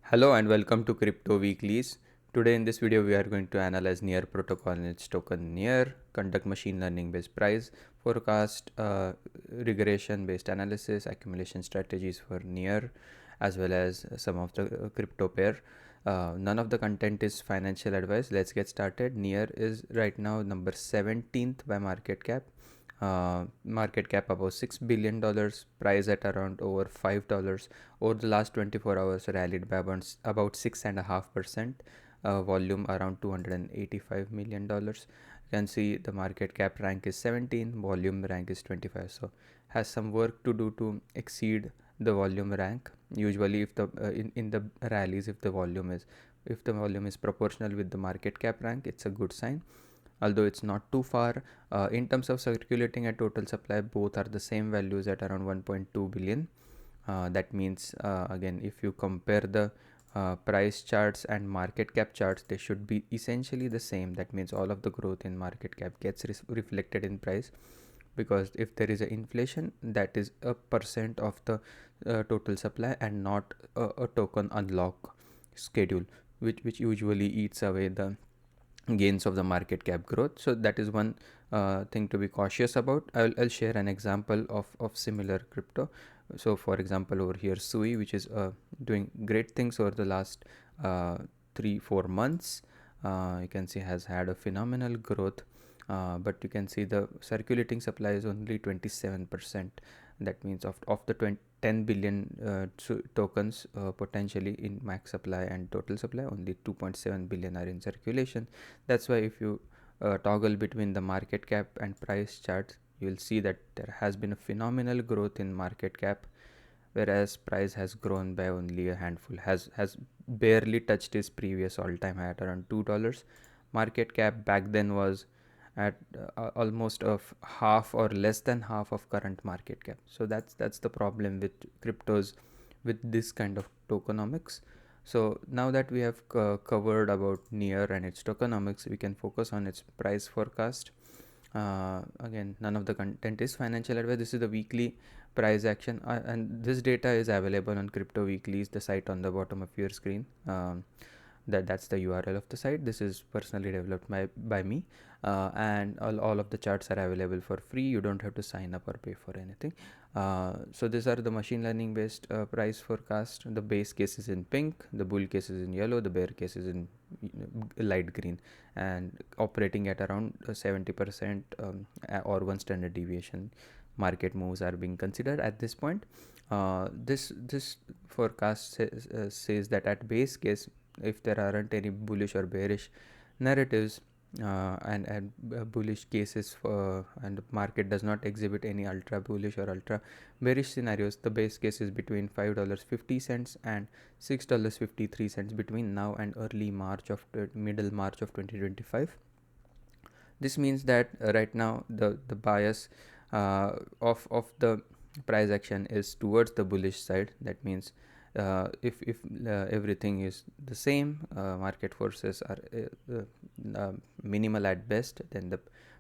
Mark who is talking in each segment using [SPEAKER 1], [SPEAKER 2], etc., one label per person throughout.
[SPEAKER 1] Hello and welcome to Crypto Weeklies. Today in this video we are going to analyze Near protocol and its token Near, conduct machine learning based price forecast, regression based analysis, accumulation strategies for Near, as well as some of the crypto pair. None of the content is financial advice. Let's get started. Near is right now number 17th by market cap. Market cap about $6 billion, price at around over $5. Over the last 24 hours rallied by about 6.5%, volume around $285 million. You can see the market cap rank is 17, volume rank is 25, so has some work to do to exceed the volume rank. Usually if the in the rallies, if the volume is proportional with the market cap rank, it's a good sign, although it's not too far. In terms of circulating and total supply, both are the same values at around 1.2 billion. That means again, if you compare the price charts and market cap charts, they should be essentially the same. That means all of the growth in market cap gets reflected in price, because if there is an inflation, that is a percent of the total supply and not a token unlock schedule, which usually eats away the gains of the market cap growth. So that is one thing to be cautious about. I'll share an example of similar crypto. So for example, over here SUI, which is doing great things over the last 3-4 months, you can see has had a phenomenal growth, but you can see the circulating supply is only 27%. That means of the 10 billion tokens potentially in max supply and total supply, only 2.7 billion are in circulation. That's why if you toggle between the market cap and price charts, you will see that there has been a phenomenal growth in market cap, whereas price has grown by only a handful, has barely touched its previous all-time high at around $2. Market cap back then was at almost of half or less than half of current market cap. So that's the problem with cryptos with this kind of tokenomics. So now that we have covered about Near and its tokenomics, we can focus on its price forecast. Again, none of the content is financial advice. This is the weekly price action, and this data is available on Crypto Weeklies, the site on the bottom of your screen. That's the URL of the site. This is personally developed by me, and all of the charts are available for free. You don't have to sign up or pay for anything. So these are the machine learning based price forecast. The base case is in pink, the bull case is in yellow, the bear case is in light green, and operating at around 70% or one standard deviation market moves are being considered at this point. This forecast says that at base case, if there aren't any bullish or bearish narratives, and bullish cases and the market does not exhibit any ultra bullish or ultra bearish scenarios, the base case is between $5.50 and $6.53 between now and early March of middle March of 2025. This means that right now the bias of the price action is towards the bullish side. That means if everything is the same, market forces are minimal at best, then the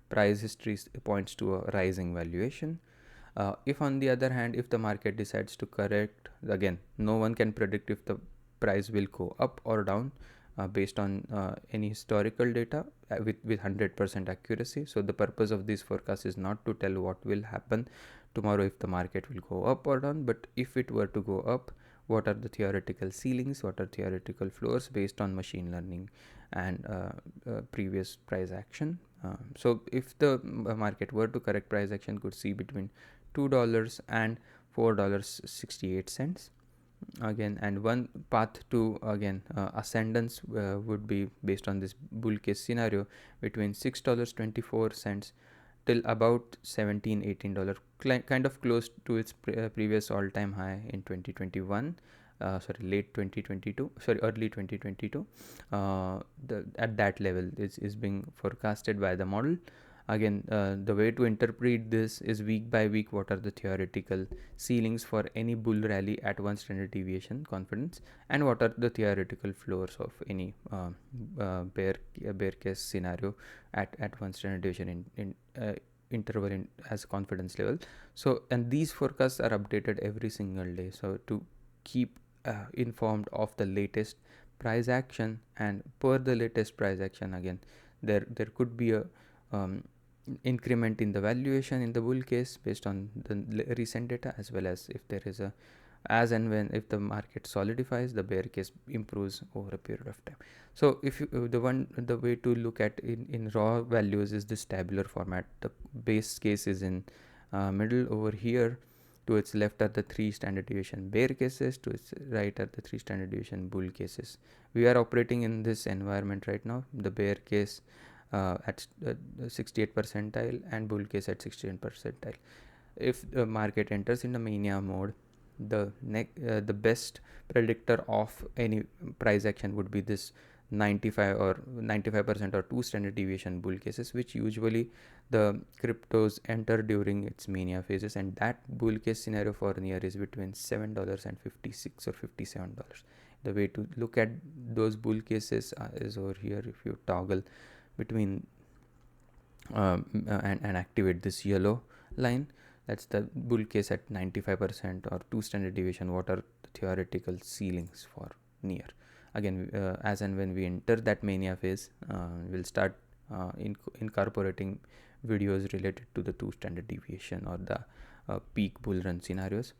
[SPEAKER 1] price history points to a rising valuation. If on the other hand, if the market decides to correct, again, no one can predict if the price will go up or down based on any historical data with 100% accuracy. So the purpose of this forecast is not to tell what will happen tomorrow if the market will go up or down, but if it were to go up, what are the theoretical ceilings, what are theoretical floors based on machine learning and previous price action. So if the market were to correct, price action could see between $2 and $4.68 again, and one path to again ascendance would be based on this bull case scenario between $6.24 till about $17-18, kind of close to its previous all-time high in 2021. Late 2022, early 2022. At that level is being forecasted by the model. Again, the way to interpret this is week by week, what are the theoretical ceilings for any bull rally at one standard deviation confidence, and what are the theoretical floors of any bear case scenario at one standard deviation in interval as confidence level. So, and these forecasts are updated every single day. So to keep informed of the latest price action, and per the latest price action, again there could be a increment in the valuation in the bull case based on the recent data, as well as if there is a as and when if the market solidifies, the bear case improves over a period of time. So if you the way to look at in raw values is this tabular format. The base case is in middle over here. To its left are the 3 standard deviation bear cases, to its right are the 3 standard deviation bull cases. We are operating in this environment right now. The bear case at 68 percentile and bull case at 61 percentile. If the market enters in the mania mode, the best predictor of any price action would be this 95% or 2 standard deviation bull cases, which usually the cryptos enter during its mania phases, and that bull case scenario for near is between $7 and $56 or $57. The way to look at those bull cases is over here. If you toggle between and activate this yellow line, that's the bull case at 95% or 2 standard deviation. What are the theoretical ceilings for near? Again, as and when we enter that mania phase, we'll start incorporating videos related to the 2 standard deviation or the peak bull run scenarios.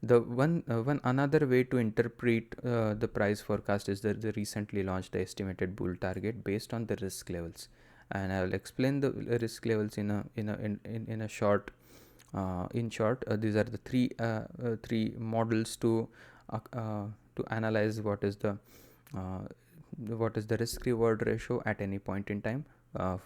[SPEAKER 1] The one another way to interpret the price forecast is the recently launched estimated bull target based on the risk levels, and I will explain the risk levels in a short. In short, these are the three models to analyze what is the risk reward ratio at any point in time.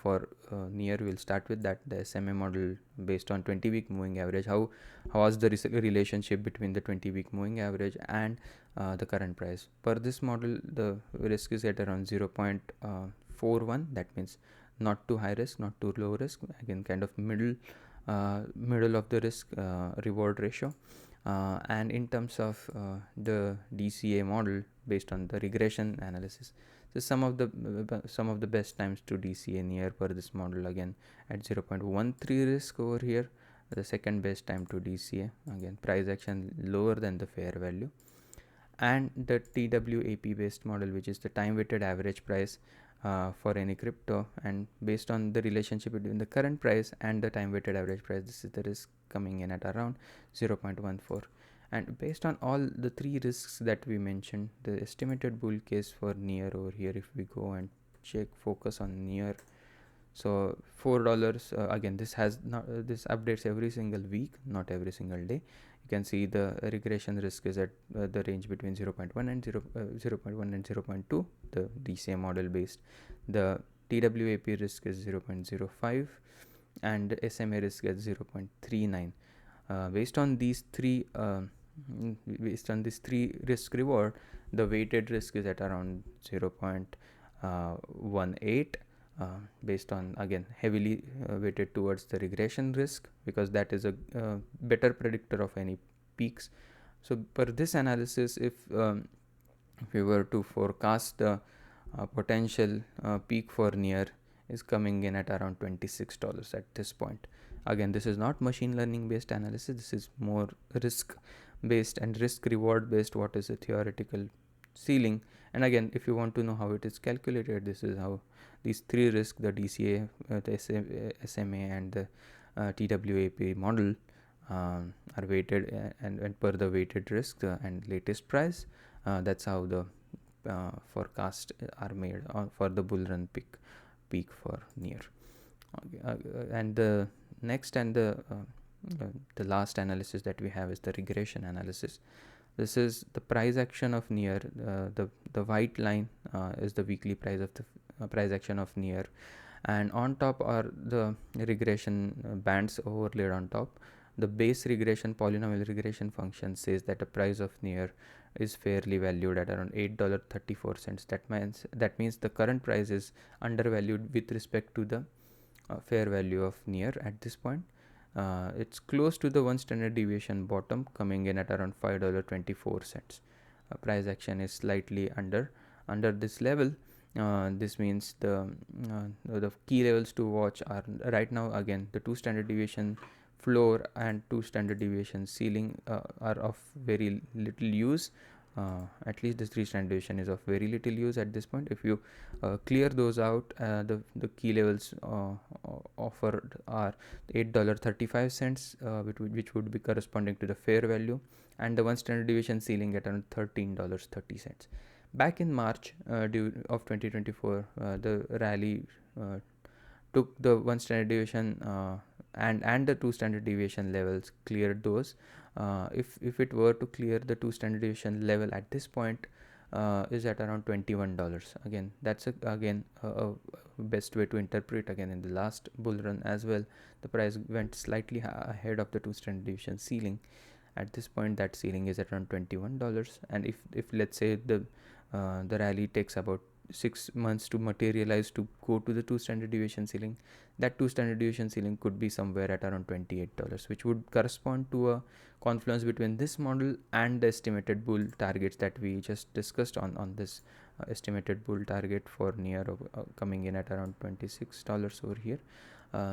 [SPEAKER 1] For near, we'll start with that, the SMA model based on 20-week moving average. How was the relationship between the 20-week moving average and the current price? Per this model, the risk is at around 0.41. That means not too high risk, not too low risk. Again, kind of middle of the risk reward ratio. And in terms of the DCA model based on the regression analysis, so some of the best times to DCA near per this model, again at 0.13 risk over here. The second best time to DCA, again price action lower than the fair value. And the TWAP based model, which is the time weighted average price for any crypto, and based on the relationship between the current price and the time weighted average price, this is the risk coming in at around 0.14. And based on all the 3 risks that we mentioned, the estimated bull case for near over here, if we go and check focus on near, so $4, again this has this updates every single week, not every single day. You can see the regression risk is at the range between 0.1 and 0.2, the DCA model based. The TWAP risk is 0.05 and the SMA risk is 0.39. Based on these three risk reward, the weighted risk is at around 0.18. Based on, again, heavily weighted towards the regression risk, because that is a better predictor of any peaks. So per this analysis, if we were to forecast the potential peak for near is coming in at around $26 at this point. Again, this is not machine learning based analysis, this is more risk based and risk reward based. What is the theoretical ceiling? And again, if you want to know how it is calculated, this is how these 3 risks, the DCA, the SMA and the TWAP model are weighted and per the weighted risk and latest price. That's how the forecast are made for the bull run peak for near. And the next and the last analysis that we have is the regression analysis. This is the price action of near. The white line is the weekly price of the price action of near, and on top are the regression bands overlaid on top. The base regression polynomial regression function says that the price of near is fairly valued at around $8.34. That means the current price is undervalued with respect to the fair value of near at this point. It's close to the 1 standard deviation bottom, coming in at around $5.24. Price action is slightly under this level. This means the key levels to watch are right now, again, the 2 standard deviation floor and 2 standard deviation ceiling are of very little use. at least this 3 standard deviation is of very little use at this point. If you clear those out, the key levels offered are $8.35, which would be corresponding to the fair value, and the 1 standard deviation ceiling at around $13.30. Back in March of 2024, the rally took the 1 standard deviation and the 2 standard deviation levels, cleared those. If it were to clear the 2 standard deviation level at this point, is at around $21. Again, that's a best way to interpret. Again, in the last bull run as well, the price went slightly ahead of the 2 standard deviation ceiling. At this point, that ceiling is at around $21, and if let's say the rally takes about 6 months to materialize to go to the 2 standard deviation ceiling, that 2 standard deviation ceiling could be somewhere at around $28, which would correspond to a confluence between this model and the estimated bull targets that we just discussed on this estimated bull target for near coming in at around $26 over here.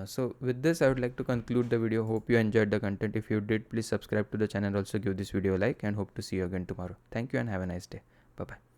[SPEAKER 1] So with this, I would like to conclude the video. Hope you enjoyed the content. If you did, please subscribe to the channel. Also give this video a like, and hope to see you again tomorrow. Thank you and have a nice day. Bye bye.